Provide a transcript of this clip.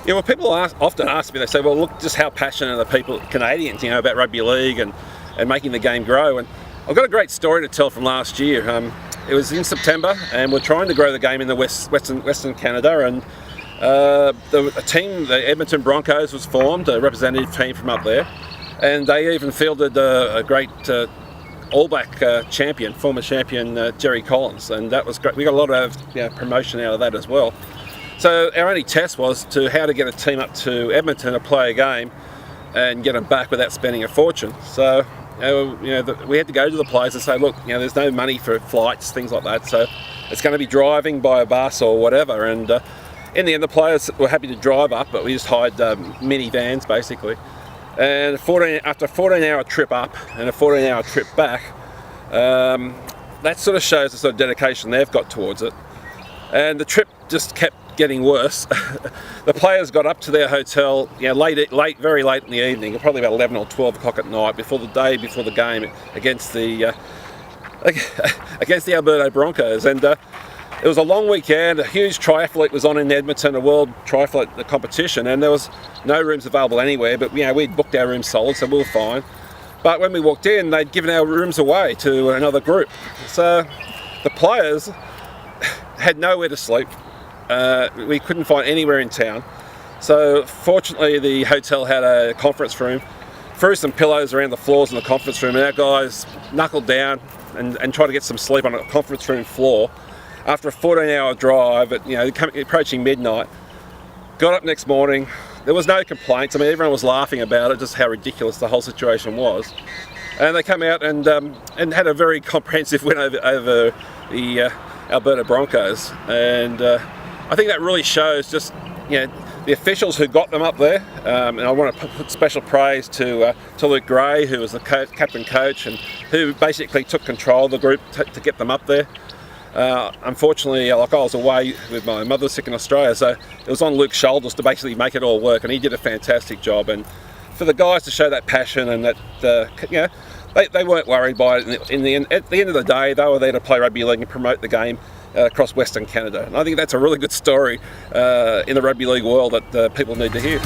Yeah, well, people often ask me, they say, well, look, just how passionate are the people, Canadians, about rugby league and making the game grow. And I've got a great story to tell from last year. It was in September, and we're trying to grow the game in the Western Canada, and a team, the Edmonton Broncos, was formed, a representative team from up there, and they even fielded a great All Black champion, former champion Jerry Collins, and that was great. We got a lot of promotion out of that as well. So our only test was to how to get a team up to Edmonton to play a game and get them back without spending a fortune. So we had to go to the players and say, look, there's no money for flights, things like that, so it's going to be driving by a bus or whatever. And in the end, the players were happy to drive up, but we just hired minivans basically. And after a 14-hour trip up and a 14-hour trip back, that sort of shows the sort of dedication they've got towards it. And the trip just kept getting worse. The players got up to their hotel, very late in the evening, probably about 11 or 12 o'clock at night, before the game against the Alberta Broncos. And it was a long weekend. A huge triathlete was on in Edmonton, a world triathlete competition, and there was no rooms available anywhere. But we'd booked our rooms solid, so we were fine. But when we walked in, they'd given our rooms away to another group. So the players had nowhere to sleep. We couldn't find anywhere in town. So fortunately, the hotel had a conference room. Threw some pillows around the floors in the conference room, and our guys knuckled down and tried to get some sleep on a conference room floor. After a 14-hour drive, approaching midnight, got up next morning. There was no complaints. I mean, everyone was laughing about it, just how ridiculous the whole situation was. And they come out and had a very comprehensive win over the Alberta Broncos. And I think that really shows just the officials who got them up there. And I want to put special praise to Luke Gray, who was the captain coach, and who basically took control of the group to get them up there. Unfortunately, I was away with my mother sick in Australia, so it was on Luke's shoulders to basically make it all work, and he did a fantastic job. And for the guys to show that passion and that, they weren't worried by it. At the end of the day, they were there to play rugby league and promote the game across Western Canada. And I think that's a really good story in the rugby league world that people need to hear.